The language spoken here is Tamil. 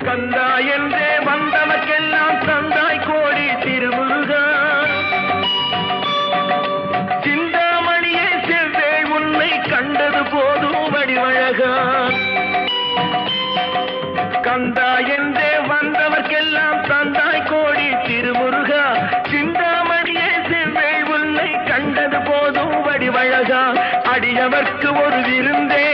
கந்தா என்றே வந்தவர்க்கெல்லாம் தந்தாய் கோடி திருமுருகா சிந்தாமணியே செவ்வே உன்னை கண்டது போதும் வடிவழகா கந்தா என்றே வந்தவர்க்கெல்லாம் தந்தாய் கோடி திருமுருகா சிந்தாமணியே செவ்வே உன்னை கண்டது போதும் வடிவழகா அடியவர்க்கு ஒரு விருந்தே